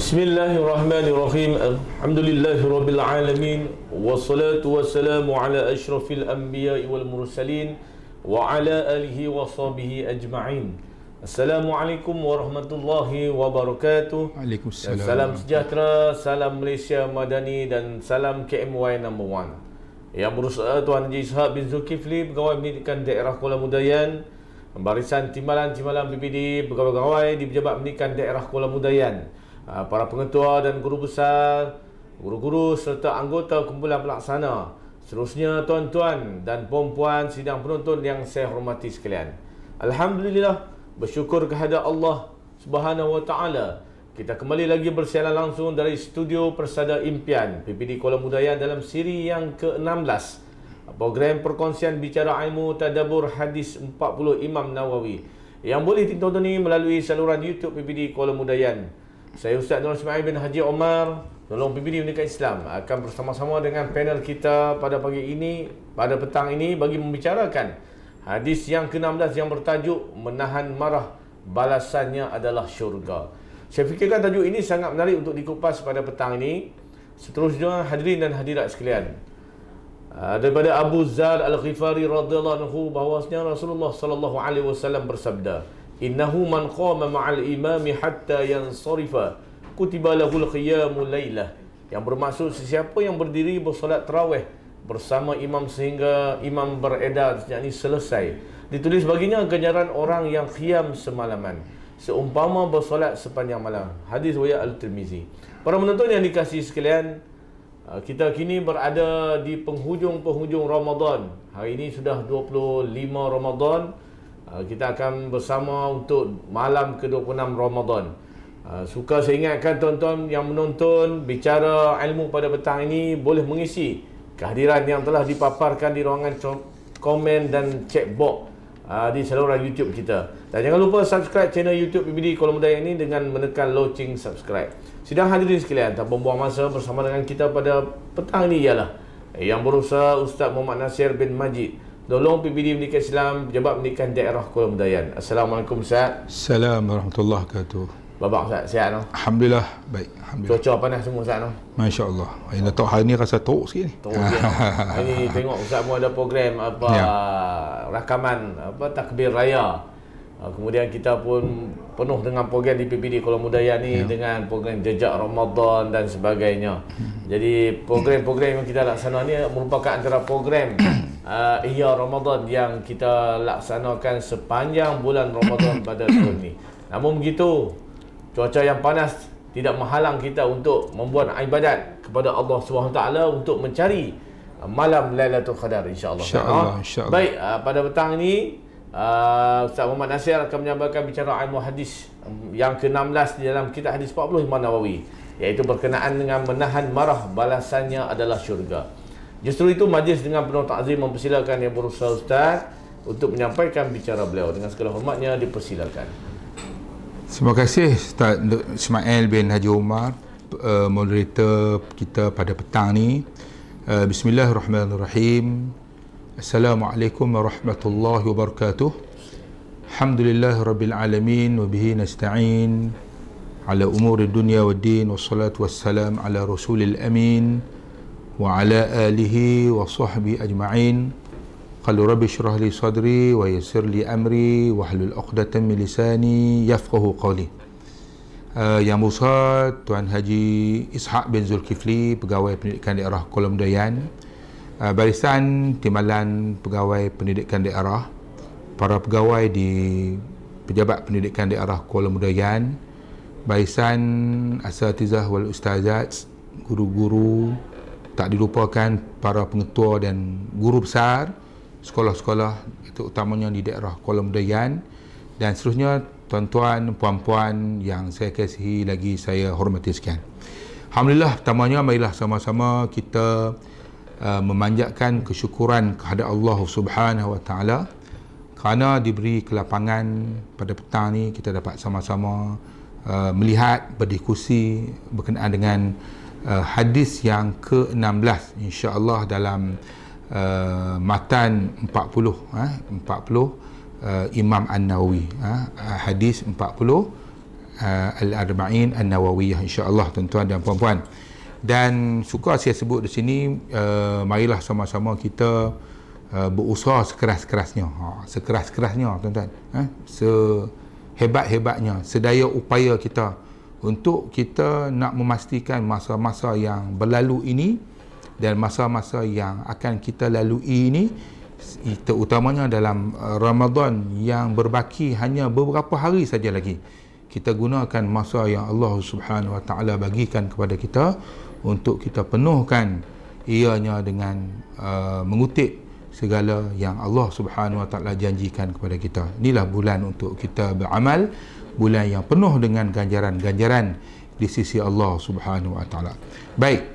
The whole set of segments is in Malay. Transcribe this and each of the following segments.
Bismillahirrahmanirrahim. Alhamdulillahirabbil alamin wassalatu wassalamu ala asyrafil anbiya'i wal mursalin wa ala alihi wa sahbihi ajma'in. Assalamualaikum warahmatullahi wabarakatuh. Waalaikumsalam. Salam sejahtera, salam Malaysia Madani dan salam KMY number 1. Yang berusaha Tuan Haji Ishaq bin Zulkifli, Pegawai Pendidikan Daerah Kuala Mudayan, Barisan Timbalan PBD, Pegawai-pegawai di Pejabat Pendidikan Daerah Kuala Mudayan, para pengetua dan guru besar, guru-guru serta anggota kumpulan pelaksana, seterusnya tuan-tuan dan puan-puan sidang penonton yang saya hormati sekalian. Alhamdulillah, bersyukur kehadrat Allah Subhanahu wa taala, kita kembali lagi bersiaran langsung dari studio Persada Impian PPD Kuala Mudayan dalam siri yang ke-16, program perkongsian bicara ilmu tadabbur hadis 40 Imam Nawawi yang boleh ditonton melalui saluran YouTube PPD Kuala Mudayan. Saya Ustaz Nur Ismail bin Haji Omar, Penolong PBD Pendidikan Islam, akan bersama-sama dengan panel kita pada pagi ini, pada petang ini, bagi membicarakan hadis yang ke-16 yang bertajuk Menahan Marah Balasannya Adalah Syurga. Saya fikirkan tajuk ini sangat menarik untuk dikupas pada petang ini. Seterusnya, hadirin dan hadirat sekalian, daripada Abu Zar Al-Ghifari radhiyallahu anhu, bahawasanya Rasulullah sallallahu alaihi wasallam bersabda, innahu man qama ma'al imami hatta yansarifa kutiba lahul qiyamul lailah. Yang bermaksud sesiapa yang berdiri bersolat tarawih bersama imam sehingga imam beredar, yakni selesai, ditulis baginya ganjaran orang yang qiyam semalaman seumpama bersolat sepanjang malam. Hadis riwayat Al-Tirmizi. Para menonton yang dikasihi sekalian, kita kini berada di penghujung Ramadan. Hari ini sudah 25 Ramadan. Kita akan bersama untuk malam ke-26 Ramadan. Suka saya ingatkan tuan-tuan yang menonton bicara ilmu pada petang ini boleh mengisi kehadiran yang telah dipaparkan di ruangan komen dan chat box di saluran YouTube kita. Dan jangan lupa subscribe channel YouTube PBD Kuala Mudayan ini dengan menekan loceng subscribe. Sidang hadirin sekalian, tanpa buang masa, bersama dengan kita pada petang ini ialah yang berusaha Ustaz Muhammad Nasir bin Majid, Penolong PBD Pendidikan Islam, Pejabat Pendidikan Daerah Kuala Mudayan. Assalamualaikum Ustaz. Assalamualaikum warahmatullahi wabarakatuh. Babak Ustaz, sihat no? Alhamdulillah, baik. Alhamdulillah. Cuaca panas semua Ustaz no? Masya Allah. Ini tak hari ni rasa teruk sikit ni. Teruk sikit. Hari ni tengok Ustaz pun ada program apa ya, rakaman apa takbir raya. Kemudian kita pun penuh dengan program di PBD Kuala Mudayan ni, dengan program jejak Ramadan dan sebagainya. Jadi program-program yang kita laksana ni merupakan antara program Ihya Ramadan yang kita laksanakan sepanjang bulan Ramadan pada tahun ni. Namun begitu, cuaca yang panas tidak menghalang kita untuk membuat ibadat kepada Allah SWT untuk mencari malam Lailatul Qadar, insya-Allah. Insya-Allah. Baik, pada petang ini Ustaz Muhammad Nasir akan menyampaikan bicara ilmu hadis yang ke-16 di dalam kitab hadis 40 Imam Nawawi, iaitu berkenaan dengan menahan marah balasannya adalah syurga. Justru itu majlis dengan penuh takzim mempersilakan Yang Berusaha Ustaz untuk menyampaikan bicara beliau. Dengan segala hormatnya dipersilakan. Terima kasih Ustaz Ismail bin Haji Omar, moderator kita pada petang ni. Bismillahirrahmanirrahim. Assalamualaikum warahmatullahi wabarakatuh. Alhamdulillahirabbil alamin wa bihi nasta'in ala umuri dunya waddin, wassalatu wassalam ala rasulil amin wa ala alihi wa sahbihi ajma'in. Qala rabbi shrah li sadri wa yassir li amri wahlul 'uqdatam min lisani yafqahu qawli. Yang Besar Tuan Haji Ishaq bin Zulkifli, Pegawai Pendidikan Daerah Kuala Mudayan, Barisan Timbalan Pegawai Pendidikan Daerah, para pegawai di Pejabat Pendidikan Daerah Kuala Mudayan, Barisan Asatizah wal Ustazat, guru-guru, tak dilupakan para pengetua dan guru besar sekolah-sekolah, itu utamanya di daerah Kuala Mudayan, dan seterusnya tuan-tuan, puan-puan yang saya kasihi lagi saya hormati sekalian. Alhamdulillah, pertamanya marilah sama-sama kita memanjatkan kesyukuran kepada Allah Subhanahu wa taala kerana diberi kelapangan pada petang ni kita dapat sama-sama melihat, berdiskusi berkenaan dengan hadis yang ke-16 insya-Allah dalam matan 40 Imam An-Nawawi, hadis 40 Al-Arba'in An-Nawawiyah, insya-Allah tuan-tuan dan puan-puan. Dan suka saya sebut di sini, marilah sama-sama kita berusaha sekeras-kerasnya, sekeras-kerasnya tuan-tuan, sehebat-hebatnya, sedaya upaya kita untuk kita nak memastikan masa-masa yang berlalu ini dan masa-masa yang akan kita lalui ini, terutamanya dalam Ramadan yang berbaki hanya beberapa hari saja lagi, kita gunakan masa yang Allah Subhanahu Wa Taala bagikan kepada kita untuk kita penuhkan ianya dengan mengutip segala yang Allah Subhanahu Wa Taala janjikan kepada kita. Inilah bulan untuk kita beramal, bulan yang penuh dengan ganjaran-ganjaran di sisi Allah Subhanahu Wa Taala. Baik,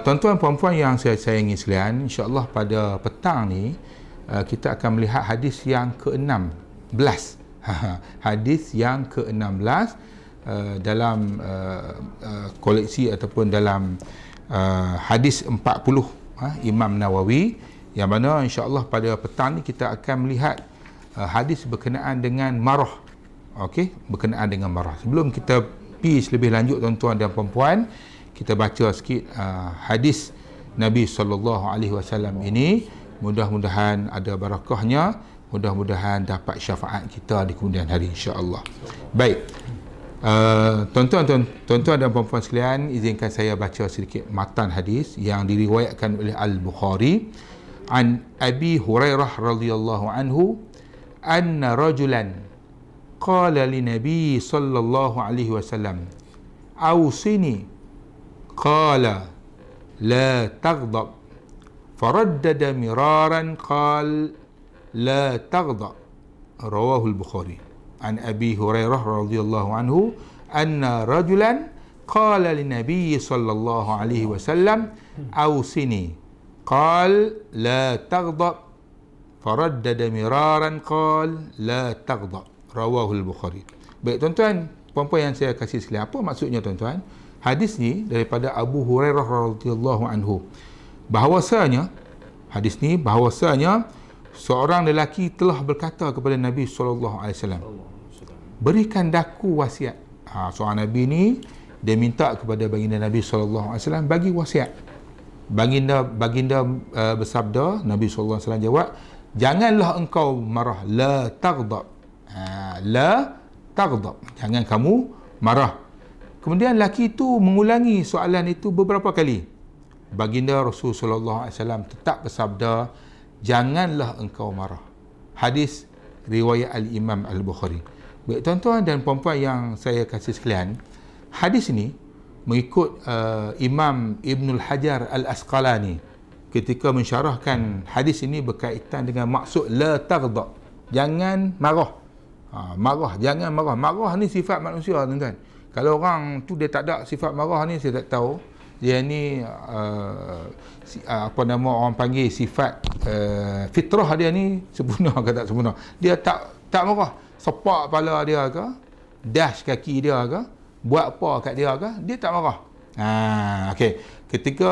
tuan-tuan puan-puan yang saya sayangi sekalian, insya-Allah pada petang ni kita akan melihat hadis yang ke-16. Hadis yang ke-16 dalam koleksi ataupun dalam hadis 40 Imam Nawawi, yang mana insya-Allah pada petang ni kita akan melihat hadis berkenaan dengan marah. Okey, berkenaan dengan marah. Sebelum kita pergi lebih lanjut tuan-tuan dan puan-puan, kita baca sikit hadis Nabi SAW ini. Mudah-mudahan ada barakahnya, mudah-mudahan dapat syafaat kita di kemudian hari, insya-Allah. Baik, tuan-tuan dan puan-puan sekalian, izinkan saya baca sedikit matan hadis yang diriwayatkan oleh Al-Bukhari. An Abi Hurairah radhiyallahu anhu anna rajulan qala li Nabi sallallahu alaihi wasallam awsini qala la taghdab faraddada miraran qal la taghdab. Rawahu al-Bukhari. An Abi Hurairah radhiyallahu anhu anna rajulan qala li Nabi sallallahu alaihi wasallam awsini qal la taghdab faraddada miraran qal la taghdab. Rawahu al-Bukhari. Baik tuan-tuan, puan-puan yang saya kasih sekalian, apa maksudnya tuan-tuan? Hadis ni daripada Abu Hurairah radhiyallahu anhu. Bahawasanya hadis ni bahawasanya seorang lelaki telah berkata kepada Nabi sallallahu alaihi wasallam, berikan daku wasiat. Seorang Nabi ni dia minta kepada baginda Nabi sallallahu alaihi wasallam bagi wasiat. Baginda bersabda, Nabi sallallahu alaihi wasallam jawab, janganlah engkau marah, la taghdab. La taghdab, jangan kamu marah. Kemudian lelaki itu mengulangi soalan itu beberapa kali. Baginda Rasulullah SAW tetap bersabda, janganlah engkau marah. Hadis riwayat Al-Imam Al-Bukhari. Baik tuan-tuan dan puan-puan yang saya kasih sekalian, hadis ini mengikut Imam Ibnul Hajar Al-Asqalani ketika mensyarahkan hadis ini berkaitan dengan maksud la taghdab, jangan marah. Marah, jangan marah. Marah ni sifat manusia tuan-tuan. Kalau orang tu dia tak ada sifat marah ni, saya tak tahu dia ni apa nama orang panggil sifat fitrah dia ni sempurna ke tak sempurna. Dia tak marah, sepak kepala dia ke, dash kaki dia ke, buat apa kat dia ke, dia tak marah. Okey, ketika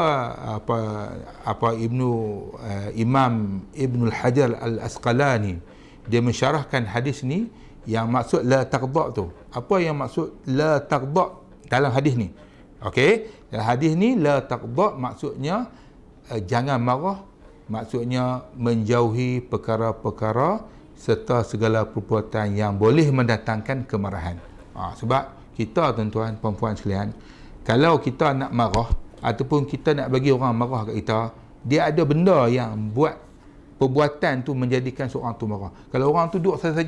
Imam Ibnul Hajar Al-Asqalani dia mensyarahkan hadis ni, yang maksud la taghdab tu, apa yang maksud la taghdab dalam hadis ni? Okey, dalam hadis ni la taghdab maksudnya jangan marah, maksudnya menjauhi perkara-perkara serta segala perbuatan yang boleh mendatangkan kemarahan. Sebab kita tuan-tuan puan-puan sekalian, kalau kita nak marah ataupun kita nak bagi orang marah kat kita, dia ada benda yang buat perbuatan tu menjadikan seorang tu marah. Kalau orang tu duduk saja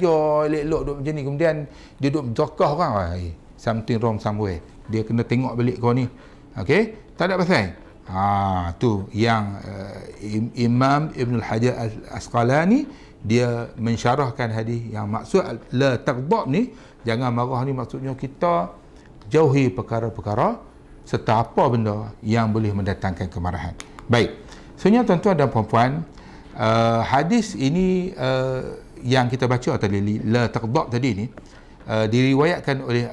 elok-elok duduk macam ni, kemudian dia duduk bercakap orang, something wrong somewhere, dia kena tengok balik kau ni. Okey, tak ada pasal. Tu yang Imam Ibnul Hajar Al-Asqalani dia mensyarahkan hadis yang maksud la taghdab ni, jangan marah ni maksudnya kita jauhi perkara-perkara serta apa benda yang boleh mendatangkan kemarahan. Baik, sebenarnya tuan-tuan dan puan-puan, hadis ini yang kita baca tadi, la taghdab tadi ni, diriwayatkan oleh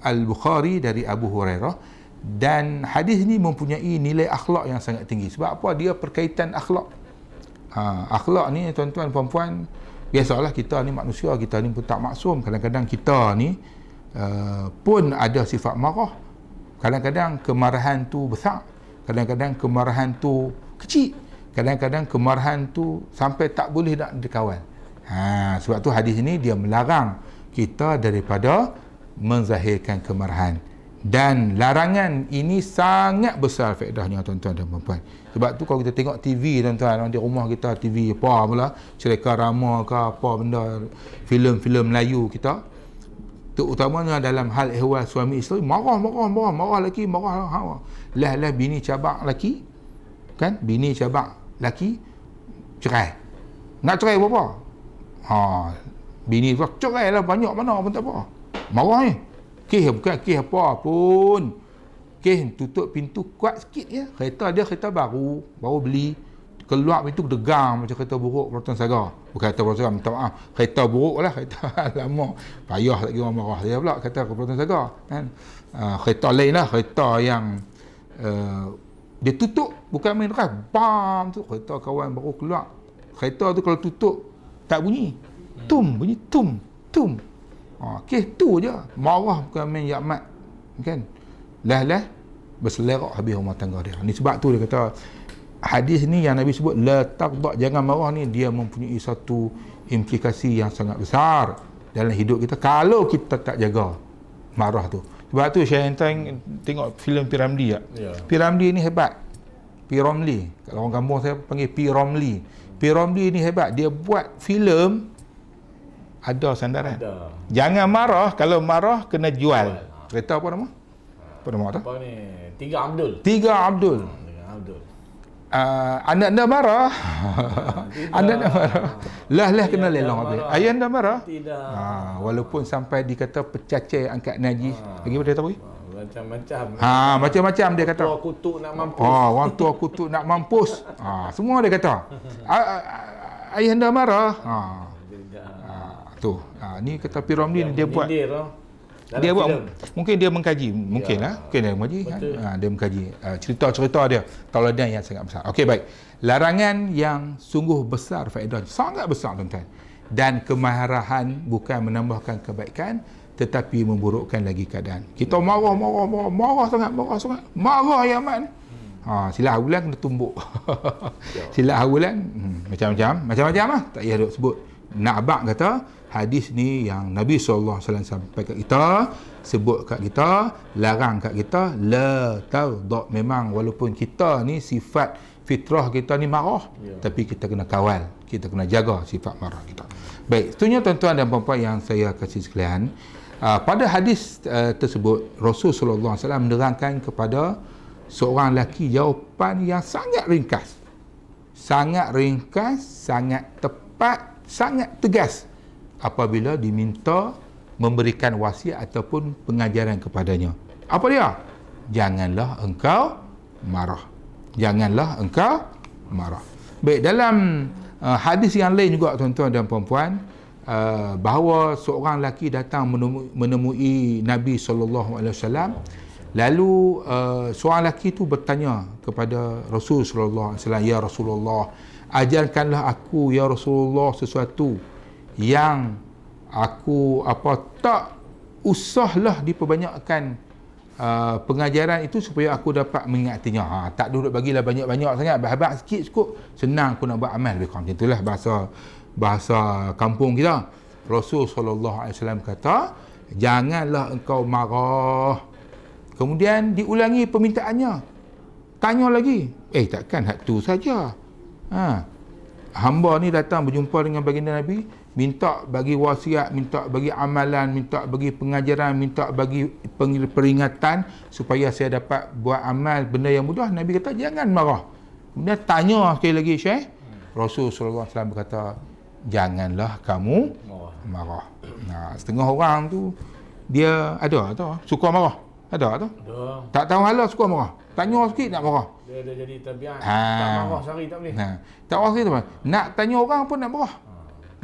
Al-Bukhari dari Abu Hurairah, dan hadis ni mempunyai nilai akhlak yang sangat tinggi. Sebab apa? Dia berkaitan akhlak. Akhlak ni tuan-tuan puan-puan, biasalah kita ni manusia, kita ni pun tak maksum. Kadang-kadang kita ni pun ada sifat marah. Kadang-kadang kemarahan tu besar, kadang-kadang kemarahan tu kecil, kadang-kadang kemarahan tu sampai tak boleh nak dikawal. Sebab tu hadis ini dia melarang kita daripada menzahirkan kemarahan. Dan larangan ini sangat besar faedahnya tuan-tuan dan puan-puan. Sebab tu kalau kita tengok TV tuan-tuan, di rumah kita TV apa pula, cerita rama ke apa benda, filem-filem Melayu kita, terutamanya dalam hal ehwal suami isteri, marah lelaki, marah. Lah bini cabak lelaki, kan? Bini cabak lelaki, cerai. Nak cerai berapa? Bini tu cerai lah, banyak mana pun tak apa. Marah ni. Kes bukan kes apa pun. Kes tutup pintu kuat sikit je. Kereta baru beli. Keluar pintu degang macam kereta buruk Peloton Saga. Bukan kereta Peloton Saga, minta maaf. Kereta buruk lah, kereta lama. Payah lagi orang marah dia pula kata Peloton Saga, kan. Kereta lain lah, kereta yang dia tutup bukan main keras. Bam tu kereta kawan baru keluar. Kereta tu kalau tutup tak bunyi. Bunyi tum. Kes tu je. Marah bukan main yakmat, kan. Lah berselerak habis rumah tangga dia. Ni sebab tu dia kata hadis ni yang Nabi sebut la taqda, jangan marah ni, dia mempunyai satu implikasi yang sangat besar dalam hidup kita kalau kita tak jaga marah tu. Sebab tu saya tengok filem P. Ramlee tak? Yeah. P. Ramlee ni hebat. P. Ramlee, kalau orang kampung saya panggil P. Ramlee. P. Ramlee ni hebat, dia buat filem ada sandaran. Jangan marah, kalau marah kena jual. Kereta apa nama? Apa nama tu? Apa ni? Tiga Abdul. Tiga Abdul. Anak anda marah. Anak anda marah. Lah kena lelang habis. Ayah anda marah? Tidak. Walaupun sampai dikata pecacai angkat najis. Lagi apa dia tahu? Macam-macam. Macam-macam dia kata. Orang kutuk nak mampus. Orang tua kutuk nak mampus. Semua dia kata. Ayah anda marah. Tu. Ni kata P. Ramlee ni dia buat. Dia buat mungkin dia mengkaji, mungkin dia mengkaji, dia mengkaji cerita-cerita dia, tauladan yang sangat besar. Okey, baik. Larangan yang sungguh besar faedahnya, sangat besar tuan-tuan. Dan kemarahan bukan menambahkan kebaikan tetapi memburukkan lagi keadaan. Kita marah sangat, marah ya man. Silap habulan kena tumbuk. Silap habulan macam-macam lah, tak payah duk sebut. Nak abang kata hadis ni yang Nabi SAW sampai kat kita, sebut kat kita, larang kat kita, la taghdab. Memang walaupun kita ni sifat fitrah kita ni marah, tapi kita kena kawal, kita kena jaga sifat marah kita. Baik, seterusnya tuan-tuan dan puan-puan yang saya kasih sekalian, pada hadis tersebut Rasulullah SAW menerangkan kepada seorang lelaki jawapan yang sangat ringkas, sangat tepat, sangat tegas apabila diminta memberikan wasiat ataupun pengajaran kepadanya. Apa dia? Janganlah engkau marah. Janganlah engkau marah. Baik, dalam hadis yang lain juga tuan-tuan dan puan-puan, bahawa seorang lelaki datang menemui Nabi SAW. Lalu seorang lelaki tu bertanya kepada Rasul SAW, ya Rasulullah, ajarkanlah aku ya Rasulullah sesuatu yang aku tak usahlah diperbanyakkan pengajaran itu supaya aku dapat mengingatinya. Tak duduk bagilah banyak-banyak sangat, bahas sikit cukup, senang aku nak buat amal. Lebih kurang macam itulah bahasa kampung kita. Rasul SAW kata, janganlah engkau marah. Kemudian diulangi permintaannya, tanya lagi, takkan hak tu saja. Hamba ni datang berjumpa dengan baginda Nabi, minta bagi wasiat, minta bagi amalan, minta bagi pengajaran, minta bagi peringatan supaya saya dapat buat amal benda yang mudah. Nabi kata jangan marah. Kemudian tanya sekali lagi, Syekh. Rasulullah SAW berkata, janganlah kamu marah. Setengah orang tu dia ada suka marah. Ada. Tak tahu hala suka marah. Tanya sikit nak marah. Dia dah jadi tabiat. Tak marah sehari tak boleh. Tak marah sikit tu. Nak tanya orang pun nak marah.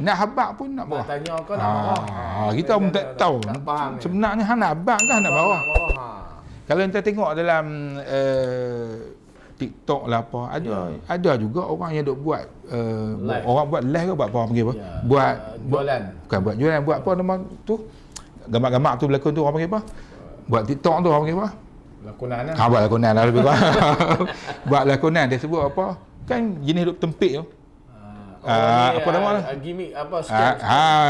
Nak habaq pun nak marah. Nak tanya kau nak marah. Kita pun tak tahu. Sebenarnya hang nak habaq kan nak marah. Kalau kita tengok dalam TikTok lah apa, ada juga orang yang duk buat orang buat live ke buat apa panggil apa? Buat jualan. Bukan buat jualan, buat apa nama tu? gambar-gambar tu berlakon tu orang panggil apa? Buat TikTok tu orang panggil apa? Lakonan lah. Buat lakonan lah lebih kurang. Buat lakonan dia sebut apa? Kan jenis duk tempik tu. Apa nama lah? Gimmick apa scam.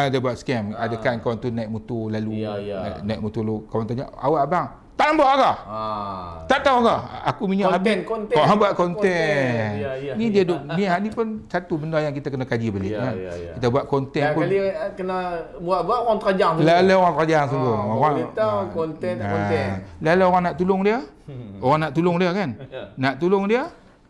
Dia buat scam. Ada kan kawan tu naik motor lalu. Ya. Naik motor lalu. Kawan tanya, awak abang, tak nampak ke? Tak tahu ke? Aku minyak habis. Konten. Kau hang buat konten. Ya. Ni dia duk, ni pun satu benda yang kita kena kaji balik. Ya. Kita buat konten pun. Kali kena buat orang terajang tu. Lalu orang kerajang sungguh. Orang tahu konten. Lalu orang nak tolong dia. Orang nak tolong dia kan? Nak tolong dia.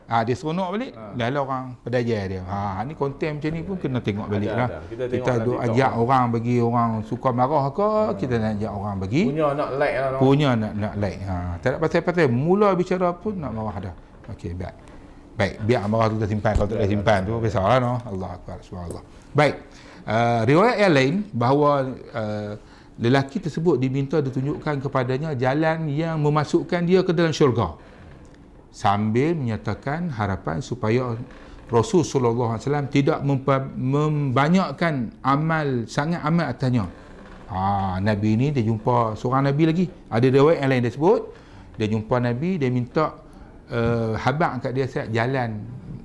Dia seronok balik. Lalu orang pedaya dia. Ni konten macam ni pun kena tengok balik lah. Kita duk ajak orang bagi orang suka marah ke, kita nak ajak orang bagi. Punya nak like lah. Punya nak like. Tak ada pasal-pasal. Mula bicara pun nak marah dah. Okey, baik. Biar marah tu kita simpan. Kalau tak boleh simpan tu, biasalah no. Allah Akbar. Subhanallah. Baik. Riwayat yang lain bahawa lelaki tersebut diminta ditunjukkan kepadanya jalan yang memasukkan dia ke dalam syurga, sambil menyatakan harapan supaya Rasul sallallahu alaihi wasallam tidak membanyakkan sangat amal atasnya. Nabi ni dia jumpa seorang nabi lagi. Ada riwayat yang lain dia sebut, dia jumpa nabi, dia minta habaq kat dia set jalan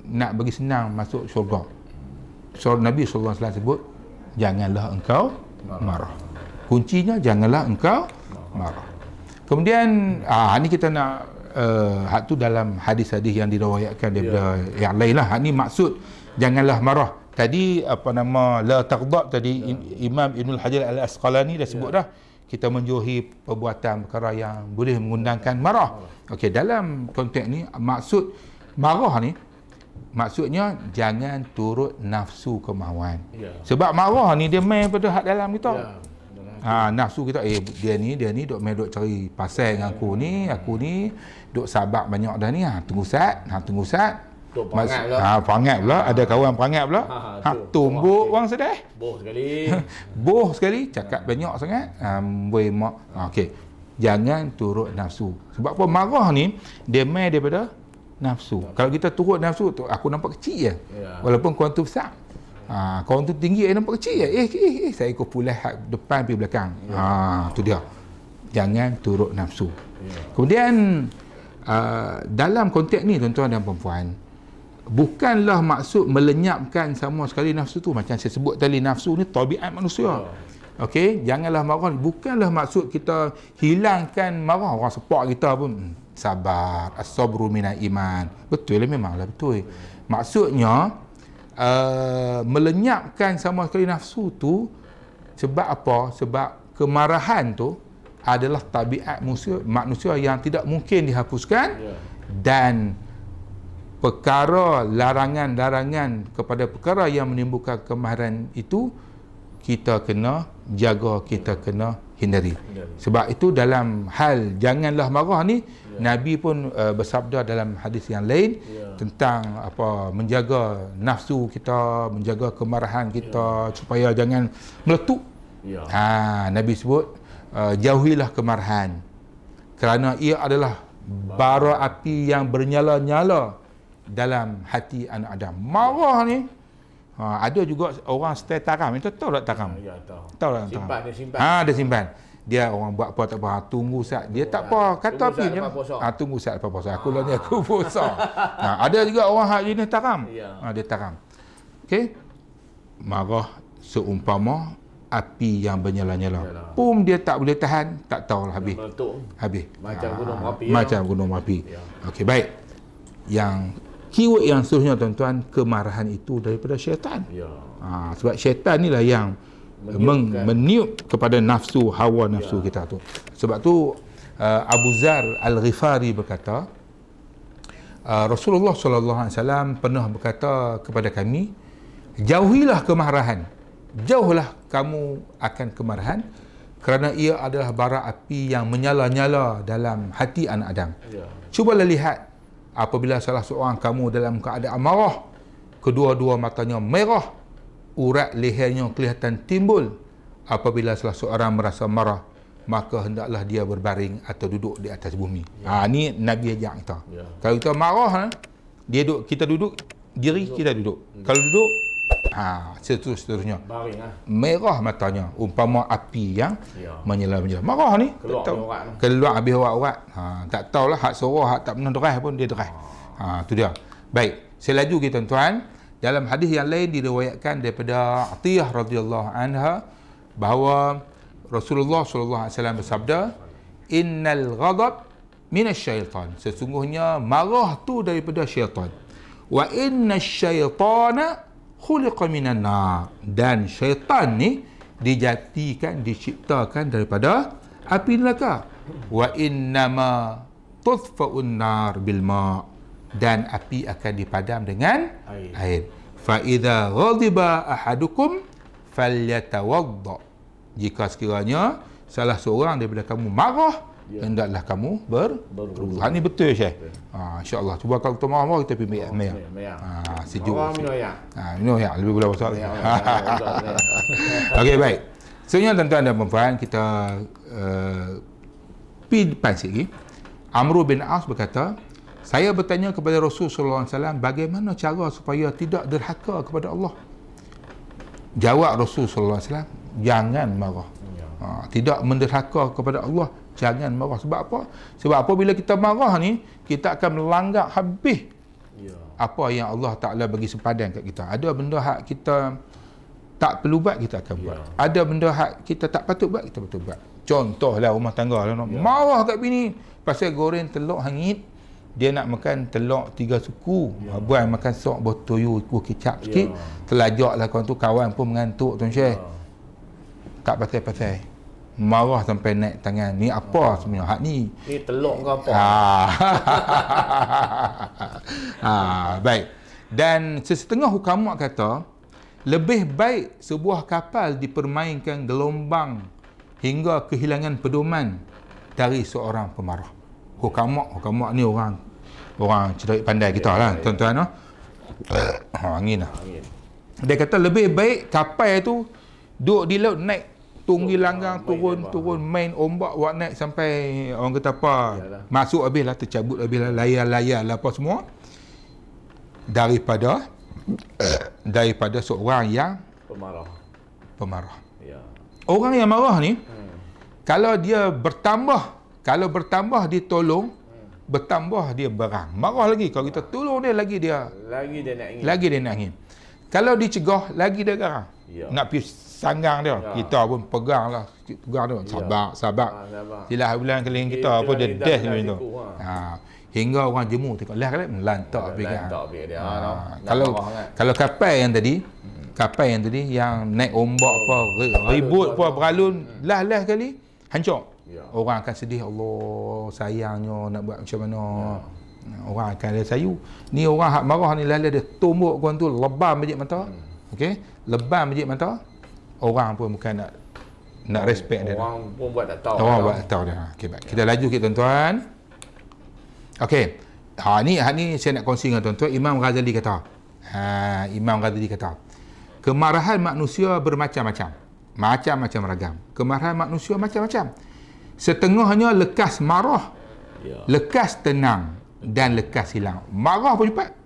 nak bagi senang masuk syurga. So Nabi sallallahu alaihi wasallam sebut, janganlah engkau marah. Kuncinya janganlah engkau marah. Kemudian ni kita nak hak tu dalam hadis-hadis yang diriwayatkan daripada yang lain lah. Ni maksud janganlah marah. Tadi apa nama la taghdab tadi Imam Ibnul Hajar Al-Asqalani dah sebut dah, kita menjauhi perbuatan perkara yang boleh mengundangkan marah. Okey, dalam konteks ni maksud marah ni maksudnya jangan turut nafsu kemahuan. Sebab marah ni dia main pada hak dalam kita. Nafsu kita dia ni duk main duk cari pasal dengan aku ni duk sabak banyak dah ni. Tunggu sat duk perangat pula ada kawan perangat pula tumbuk wang sedih boh sekali cakap banyak sangat okey, jangan turut nafsu. Sebab apa, marah ni dia main daripada nafsu. Kalau kita turut nafsu tu, aku nampak kecil je walaupun kawan tu besar. Kawan tu tinggi, nampak kecil je. Saya ikut pulas depan pergi belakang. Tu dia. Jangan turut nafsu. Kemudian dalam konteks ni tuan-tuan dan puan-puan, bukanlah maksud melenyapkan sama sekali nafsu tu. Macam saya sebut tadi, nafsu ni tabiat manusia. Okey, janganlah marah. Bukanlah maksud kita hilangkan marah. Orang sepak kita pun sabar, as-sabru minal iman. Betul lah, memanglah betul. Maksudnya melenyapkan sama sekali nafsu tu. Sebab apa? Sebab kemarahan tu adalah tabiat manusia yang tidak mungkin dihapuskan. Dan perkara larangan-larangan kepada perkara yang menimbulkan kemarahan itu kita kena jaga, kita kena hindari. Sebab itu dalam hal janganlah marah ni, Nabi pun bersabda dalam hadis yang lain tentang menjaga nafsu kita, menjaga kemarahan kita supaya jangan meletup. Nabi sebut jauhilah kemarahan kerana ia adalah bara api yang bernyala-nyala dalam hati anak Adam. Marah ni ada juga orang stay taram. Itu tahu tak taram? Tahu tak taram? Dia simpan. Dia orang buat apa tak apa, tunggu saat dia tak apa, kata api je. Tunggu saat lepas puasa. Aku lah ni aku puasa. Ada juga orang hak jenis taram. Dia taram. Okey. Marah seumpama api yang bernyala-nyala. Pun dia tak boleh tahan, tak tahulah habis. Macam gunung api. Macam gunung api. Okey, baik. Yang keyword yang seterusnya tuan-tuan, kemarahan itu daripada syaitan. Sebab syaitan inilah yang meniup kepada nafsu, hawa nafsu kita tu. Sebab tu Abu Zar Al-Ghifari berkata, Rasulullah sallallahu alaihi wasallam pernah berkata kepada kami, jauhilah kemarahan. Jauhlah kamu akan kemarahan kerana ia adalah bara api yang menyala-nyala dalam hati anak Adam. Cubalah lihat apabila salah seorang kamu dalam keadaan marah, kedua-dua matanya merah, urat lehernya kelihatan timbul. Apabila salah seorang merasa marah, maka hendaklah dia berbaring atau duduk di atas bumi. Ni Nabi ajak kita. Kalau kita marah, kita duduk, diri kita duduk. Kalau duduk, Seterusnya. Baring Merah matanya, umpama api yang Ya. menyala-menyala. Marah ni. Keluar tak tahu. urat tu. Keluar habis urat-urat. Tak tahulah hak suruh, hak tak pernah deras pun dia deras. Tu dia. Baik, saya laju kita tuan-tuan. Dalam hadis yang lain diriwayatkan daripada Atiyah radhiyallahu anha bahawa Rasulullah sallallahu alaihi wasallam bersabda, "Innal ghadab minasyaitan." Sesungguhnya marah tu daripada syaitan. Wa innasyaitana khuliqa minan nar. Dan syaitan ni dijadikan, diciptakan daripada api neraka. Wa innama tudfa'un nar bil ma'. Dan api akan dipadam dengan air. Fa idza ghadiba ahadukum falyatawadda. Jika sekiranya salah seorang daripada kamu marah, hendaklah kamu berwudu. Ini betul Syekh. Insya-Allah. Cuba kalau kita marah kita pergi air. Sejuk. Minum air. Minum air lebih boleh pasal. Okey, baik. Sebenarnya tuan-tuan dan puan-puan, kita pergi depan sikit lagi. Amr bin As berkata, saya bertanya kepada Rasulullah SAW, bagaimana cara supaya tidak derhaka kepada Allah? Jawab Rasulullah SAW, jangan marah. Tidak menderhaka kepada Allah, jangan marah. Sebab apa? Sebab apabila kita marah ni, kita akan melanggar habis apa yang Allah Ta'ala bagi sepadan kat kita. Ada benda hak kita tak perlu buat, kita akan buat. Ada benda hak kita tak patut buat, kita patut buat. Contohlah rumah tangga lah, marah kat bini pasal goreng telur hangit. Dia nak makan telur 3 suku, buat makan sok botoyu kuah kicap sikit, telajaklah kawan tu, kawan pun mengantuk Tuan Syekh. Tak pasal-pasal. Marah sampai naik tangan. Ni apa sebenarnya hak ni? Ni telur ke apa? Baik. Dan sesetengah hukama kata, lebih baik sebuah kapal dipermainkan gelombang hingga kehilangan pedoman dari seorang pemarah. Hukama ni orang cerdik pandai kita lah, tuan-tuan. Angin lah. Dia kata lebih baik kapal tu duduk di laut, naik tunggi langgang, turun main ombak, buat naik sampai orang kata apa, masuk habis lah, tercabut habis lah, layar lah apa semua, daripada seorang yang pemarah. Orang yang marah ni, kalau dia bertambah, ditolong, bertambah dia berang. Marah lagi, kalau kita tolong dia, lagi dia nak ingin. Kalau dicegah, lagi dia garang. Nak pergi sanggang dia, kita pun pegang dia. Sabar. Silah bulan keliling kita apa dia dash macam tu. Hingga orang jemu tengok lah kan melantak pegang. Kalau kapal yang tadi yang naik ombak apa, ribut apa, beralun lah kali, hancur. Orang akan sedih, Allah sayangnya nak buat macam mana. Orang akan ada sayu. Ni orang hak marah ni dia tumbuk kawan tu, lebam bejik mata. Okey, lebam bejik mata. Orang pun bukan nak respect dia. Orang pun buat tak tahu. Orang buat tak tahu dia. Okey, baik. Kita laju kita tuan-tuan. Okey. Ni saya nak kongsi dengan tuan-tuan. Imam Ghazali kata, kemarahan manusia bermacam-macam. Macam-macam ragam. Kemarahan manusia macam-macam. Setengahnya lekas marah, lekas tenang dan lekas hilang. Marah pun cepat,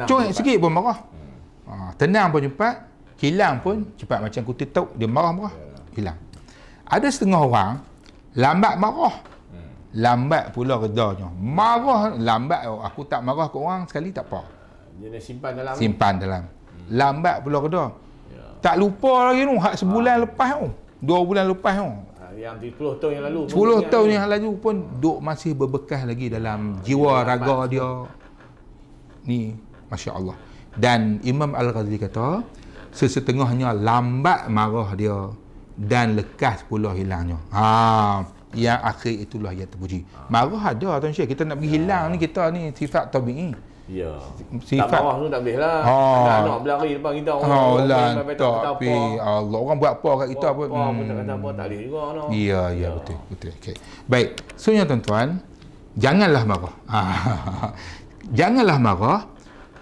cuek sikit pun marah. Tenang pun cepat, hilang pun cepat. Macam kutip tahu, dia marah, hilang. Ada setengah orang lambat marah, lambat pula redanya. Marah lambat, aku tak marah ke orang sekali tak apa, dia nak simpan dalam. Lambat pula reda, tak lupa lagi tu, hak sebulan lepas tu, 2 bulan lepas tu, yang 10 tahun yang lalu 10 tahun yang lalu pun duk masih berbekas lagi dalam jiwa raga dia ni, Masya Allah. Dan Imam Al-Ghazali kata, sesetengahnya lambat marah dia dan lekas pula hilangnya. Yang akhir itulah yang terpuji. Marah ada Tuan Syekh, kita nak pergi hilang ni, kita ni sifat tabi'i. Sifat tak marah tu tak boleh lah. Nak berlari depan kita, Allah orang buat apa kat kita pun. Tak kata apa, tak boleh juga. Ya, betul. Okay. Baik. So ya tuan-tuan, janganlah marah. Janganlah marah.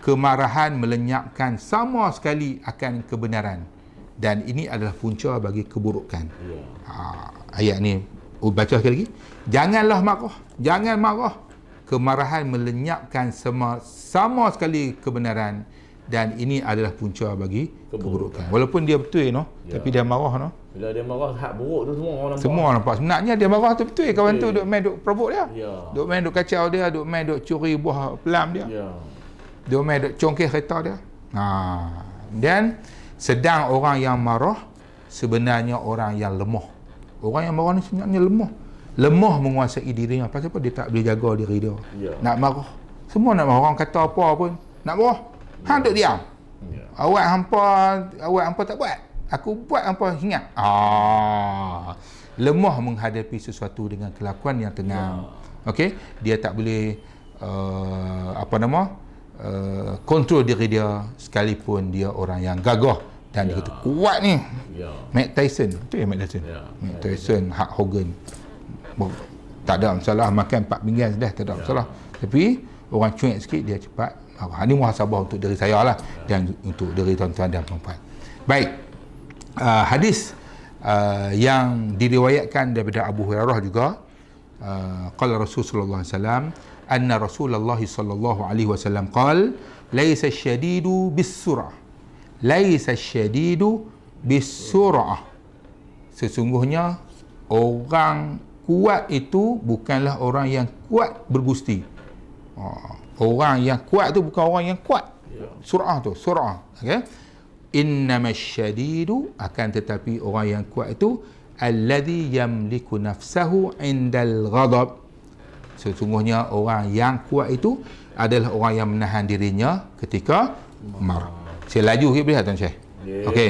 Kemarahan melenyapkan sama sekali akan kebenaran, dan ini adalah punca bagi keburukan. Ayat ni baca sekali lagi. Janganlah marah. Jangan marah. Kemarahan melenyapkan sama sekali kebenaran, dan ini adalah punca bagi keburukan. Walaupun dia betul tapi dia marah Bila dia marah, hak buruk tu semua orang nampak. Semua nampak. Sebenarnya dia marah tu betul. Kawan tu duk main duk perabot dia. Duk main duk kacau dia, duk main duk curi buah pelam dia. Duk main duk congkeh kereta dia. Dan sedang orang yang marah sebenarnya orang yang lemah. Orang yang marah ni sebenarnya lemah. Lemah menguasai dirinya. Pasal apa? Dia tak boleh jaga diri dia. Nak marah. Semua nak marah. Orang kata apa pun nak marah. Hang duk diam. Awak hampa tak buat. Aku buat hampa ingat. Lemah menghadapi sesuatu dengan kelakuan yang tenang. Okey, dia tak boleh kontrol diri dia sekalipun dia orang yang gagah dan dia kata kuat ni. Mike Tyson. Betul ya Mike Tyson? Mike Tyson, Hulk Hogan. Tak ada masalah makan 4 pinggan dah, tak ada masalah. Tapi orang cuek sikit dia cepat marah. Ini muhasabah untuk diri saya lah dan untuk diri tuan-tuan dan puan-puan. Baik. Hadis yang diriwayatkan daripada Abu Hurairah juga, qala Rasulullah sallallahu alaihi wasallam, anna Rasulullah sallallahu alaihi wasallam qala laisa asyadidu bis-sur'ah, laisa asyadidu bis-sur'ah, sesungguhnya orang kuat itu bukanlah orang yang kuat bergusti. Orang yang kuat tu bukan orang yang kuat. Sur'ah tu, sur'ah. Okey. Innamasyadidu, akan tetapi orang yang kuat itu alladhi yamliku nafsahu indal ghadab, sesungguhnya orang yang kuat itu adalah orang yang menahan dirinya ketika marah. Saya laju sikit boleh tak Tuan Syekh? Okey.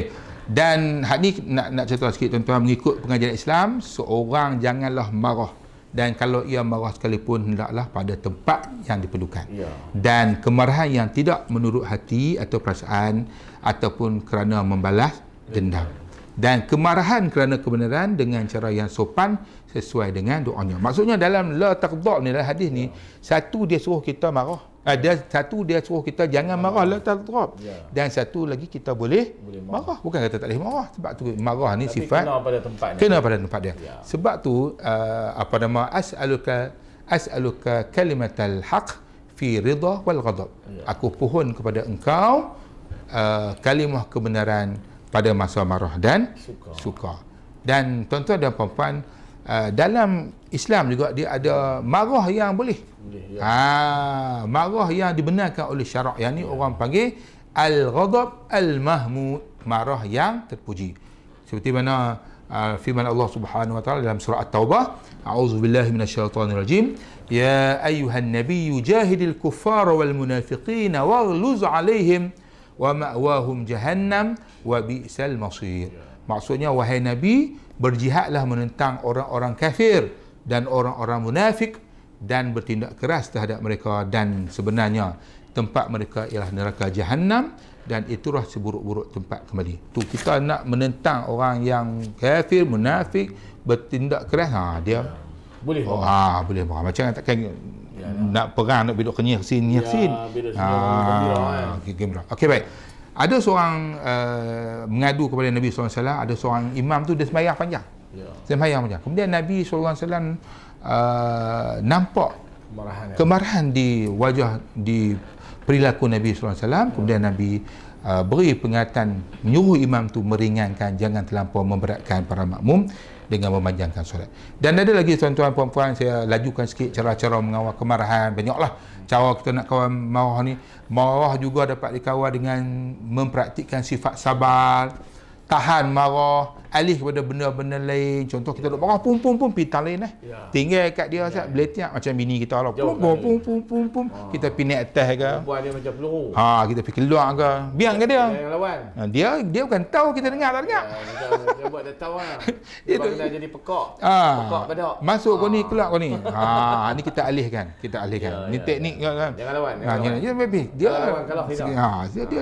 Dan hak ni nak cerita sikit tuan-tuan, mengikut pengajaran Islam, seorang janganlah marah, dan kalau ia marah sekalipun hendaklah pada tempat yang diperlukan. Dan kemarahan yang tidak menurut hati atau perasaan ataupun kerana membalas dendam. Dan kemarahan kerana kebenaran dengan cara yang sopan sesuai dengan doanya. Maksudnya dalam la taghdab ni, dalam hadis ni, satu dia suruh kita marah. Satu dia suruh kita jangan marah, la taghdab. Dan satu lagi kita boleh marah. Bukan kata tak boleh marah. Sebab tu marah ni tapi sifat kena pada tempat ni. Kena pada tempat dia. Sebab tu as'aluka kalimatal haq fi ridha wal ghadab. Aku pohon kepada engkau kalimah kebenaran pada masa marah dan suka. Dan tuan-tuan dan puan-puan, dalam Islam juga dia ada marah yang boleh. Marah yang dibenarkan oleh syarak. Yang ni orang panggil al-ghadab al-mahmud, marah yang terpuji. Seperti mana firman Allah Subhanahu wa taala dalam surah At-Taubah, a'udzubillahi minasyaitonirrajim, ya ayyuhan nabiyyu jahidil kuffara wal munafiqina waghluz 'alaihim wa ma'wahum jahannam wa bi'sal masir. Maksudnya, wahai Nabi, berjihadlah menentang orang-orang kafir dan orang-orang munafik dan bertindak keras terhadap mereka, dan sebenarnya tempat mereka ialah neraka Jahannam, dan itulah seburuk-buruk tempat kembali. Tu kita nak menentang orang yang kafir, munafik, bertindak keras, dia boleh boleh marah. Macam takkan nak perang, nak biduk kenyir sini gembira. Okey, baik. Ada seorang mengadu kepada Nabi SAW. Ada seorang imam tu dia sembahyang panjang. Sembahyang panjang. Kemudian Nabi SAW nampak kemarahan di wajah, di perilaku Nabi SAW. Kemudian Nabi beri peringatan, menyuruh imam tu meringankan, jangan terlampau memberatkan para makmum dengan memanjangkan solat. Dan ada lagi tuan-tuan puan-puan, saya lajukan sikit cara-cara mengawal kemarahan. Banyaklah cara kita nak kawal marah ni. Marah juga dapat dikawal dengan mempraktikkan sifat sabar, tahan marah, alih kepada benda-benda lain. Contoh kita duk marah, pum pintar lain tinggal kat dia sat beletiak macam bini kita lah, pum kita pinak atas ke, buat dia macam peluru, kita pergi keluar ke, biar ke dia yang lawan. Dia bukan tahu kita dengar tak dengar, dia buat dia tahu lah. Dia kena jadi pekak badak, masuk kau ni, keluar kau ni. Ni kita alihkan ni teknik kan, jangan lawan,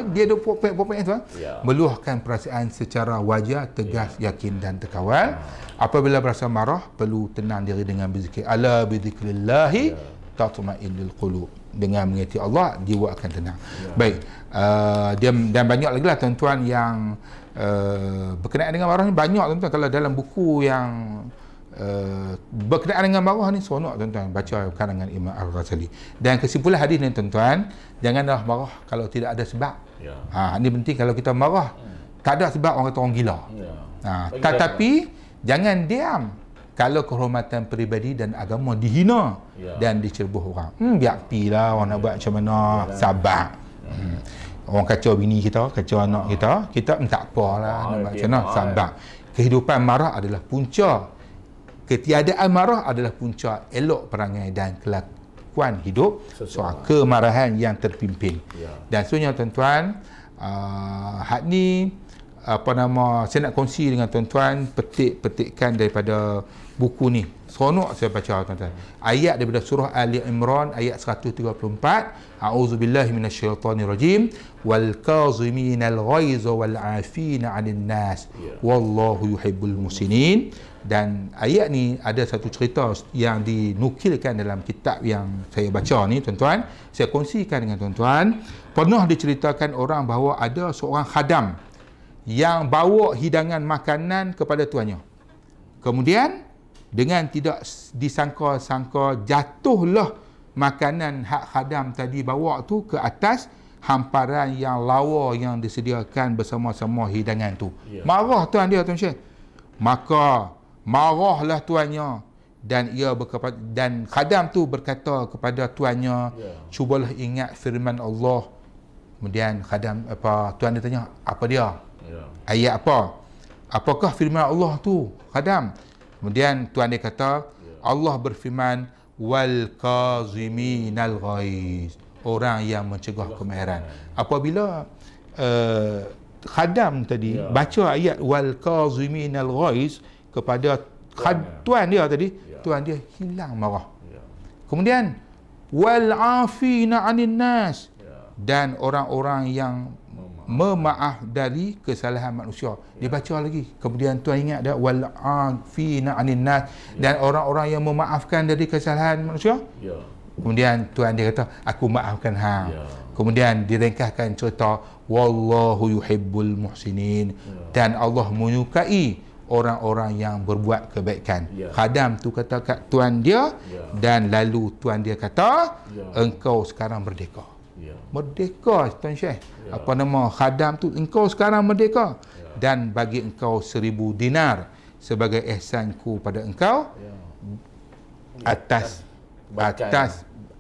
dia duk popek tu, meluahkan perasaan secara wajar, tegas, yakin dan terkawal. Apabila berasa marah, perlu tenang diri dengan berzikir. Ala bidzikrillahi tatma'innul qulub. Dengan mengingati Allah, jiwa akan tenang. Baik. Dan banyak lagi lah tuan-tuan yang berkenaan dengan marah ni, banyak tuan-tuan. Kalau dalam buku yang berkenaan dengan marah ni seronok tuan-tuan baca karangan Imam Al-Ghazali. Dan kesimpulan hadis ni tuan-tuan, janganlah marah kalau tidak ada sebab. Ini penting. Kalau kita marah tak ada sebab, orang kata orang gila. Tetapi jangan diam kalau kehormatan peribadi dan agama dihina dan diceroboh orang. Biar pilah orang nak buat macam mana, sabar. Orang kacau bini kita, kacau anak kita tak apalah, nak buat macam mana, sabar. Kehidupan marah adalah punca, ketiadaan marah adalah punca elok perangai dan kelakuan hidup soal kemarahan yang terpimpin. Dan sebenarnya tuan-tuan, had ni saya nak kongsi dengan tuan-tuan petikan daripada buku ni. Seronok saya baca tuan-tuan. Ayat daripada surah Ali Imran ayat 134. A'udzubillahi minasyaitonirrajim. Wal kaziminal ghaiza wal 'afina 'anil nas. Wallahu yuhibbul muhsinin. Dan ayat ni ada satu cerita yang dinukilkan dalam kitab yang saya baca ni tuan-tuan. Saya kongsikan dengan tuan-tuan. Pernah diceritakan orang bahawa ada seorang khadam yang bawa hidangan makanan kepada tuannya. Kemudian dengan tidak disangka-sangka jatuhlah makanan hak khadam tadi bawa tu ke atas hamparan yang lawa yang disediakan bersama-sama hidangan tu. Marah tuan dia, tuan Syekh. Maka marahlah tuannya dan dan khadam tu berkata kepada tuannya, cubalah ingat firman Allah. Kemudian khadam tuan dia tanya, apa dia? Ayat apa? Apakah firman Allah tu, khadam? Kemudian tuan dia kata, Allah berfirman, wal kaziminal ghaiz, orang yang mencegah kemarahan. Apabila khadam tadi baca ayat wal kaziminal ghaiz kepada tuan dia tadi, tuan dia hilang marah. Kemudian wal afina 'anil nas, dan orang-orang yang memaaf dari kesalahan manusia. Dibaca lagi. Kemudian tuan ingat dah wal afina 'anil nas, dan orang-orang yang memaafkan dari kesalahan manusia. Kemudian tuan dia kata, aku maafkan hang. Kemudian diringkaskan cerita, wallahu yuhibbul muhsinin, dan Allah menyukai orang-orang yang berbuat kebaikan. Khadam tu kata kat tuan dia, dan lalu tuan dia kata, engkau sekarang merdeka. Merdeka, tuan Syekh. Khadam tu, engkau sekarang merdeka, dan bagi engkau 1000 dinar sebagai ihsanku pada engkau atas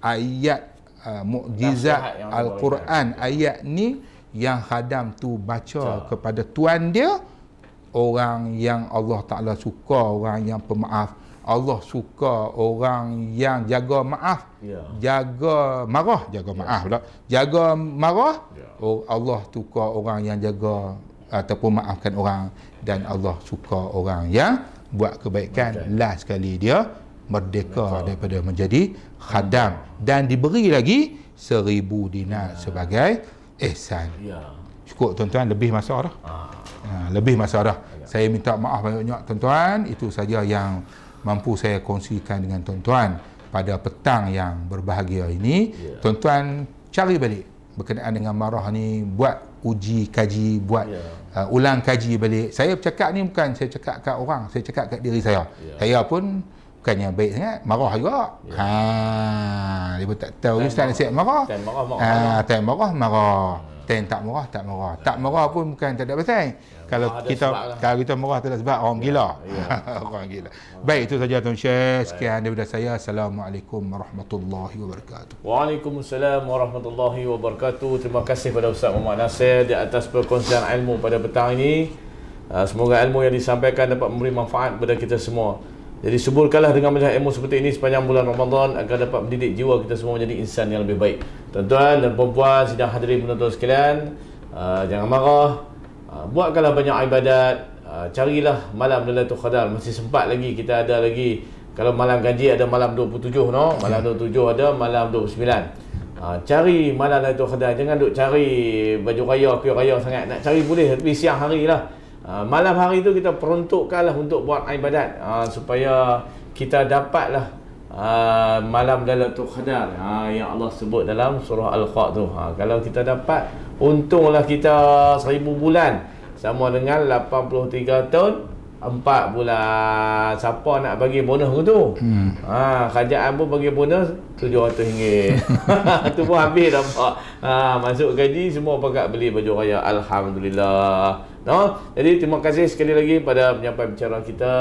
ayat mukjizat Al-Quran. Ayat ni yang khadam tu baca kepada tuan dia, orang yang Allah Ta'ala suka, orang yang pemaaf. Allah suka orang yang jaga maaf, jaga marah Allah suka orang yang jaga ataupun maafkan orang, dan Allah suka orang yang buat kebaikan. Last sekali dia merdeka daripada menjadi khadam, dan diberi lagi 1000 dinar sebagai ihsan. Cukup tuan-tuan, lebih masa dah. Lebih masa dah. Saya minta maaf banyak-banyak tuan-tuan. Itu saja yang mampu saya kongsikan dengan tuan-tuan pada petang yang berbahagia ini. Tuan-tuan cari balik berkenaan dengan marah ni, buat uji kaji, buat ulang kaji balik. Saya bercakap ni bukan saya cakap kat orang, saya cakap kat diri saya. Saya pun bukannya baik sangat, marah juga. Dia pun tak tahu ustaz nasihat marah. Time marah. Time tak marah, tak marah. Tak marah pun bukan tak ada pasal. Kalau kita marah tak ada sebab, orang gila. Orang gila. Baik, itu saja Tuan Syekh. Sekian daripada saya. Assalamualaikum warahmatullahi wabarakatuh. Waalaikumsalam warahmatullahi wabarakatuh. Terima kasih pada Ustaz Muhammad Nasir di atas perkongsian ilmu pada petang ini. Semoga ilmu yang disampaikan dapat memberi manfaat kepada kita semua. Jadi suburkanlah dengan majlis ilmu seperti ini sepanjang bulan Ramadan agar dapat mendidik jiwa kita semua menjadi insan yang lebih baik. Tuan-tuan dan puan-puan, sidang hadirin penonton sekalian, jangan marah, buatkanlah banyak ibadat, carilah malam Lailatul Qadar. Masih sempat lagi, kita ada lagi. Kalau malam gaji ada malam 27 no, malam 27 ada, malam 29. Cari malam Lailatul Qadar, jangan duk cari baju raya, kuih raya sangat. Nak cari boleh, tapi siang hari lah. Malam hari tu kita peruntukkanlah untuk buat ibadat, supaya kita dapatlah malam Lailatul Qadar yang Allah sebut dalam surah Al-Qaf tu. Kalau kita dapat, untunglah kita 1000 bulan, sama dengan 83 tahun 4 bulan. Siapa nak bagi bonus ke tu? Kerajaan pun bagi bonus RM700. Tu pun habis dapat. Masuk gaji semua pakat beli baju raya. Alhamdulillah. No? Jadi terima kasih sekali lagi pada penyampai bicara kita,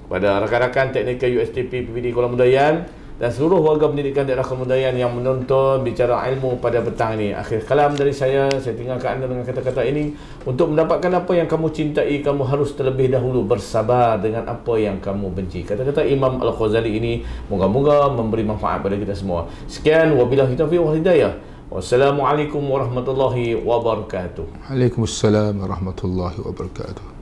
pada rakan-rakan teknikal USTP PPD Kuala Mudayan dan seluruh warga pendidikan daerah Kuala Mudayan yang menonton bicara ilmu pada petang ini. Akhir kalam dari saya tinggalkan anda dengan kata-kata ini. Untuk mendapatkan apa yang kamu cintai, kamu harus terlebih dahulu bersabar dengan apa yang kamu benci. Kata-kata Imam Al-Ghazali ini moga-moga memberi manfaat pada kita semua. Sekian, wabillahi taufiq wal hidayah. Wassalamualaikum warahmatullahi wabarakatuh. Waalaikumsalam warahmatullahi wabarakatuh.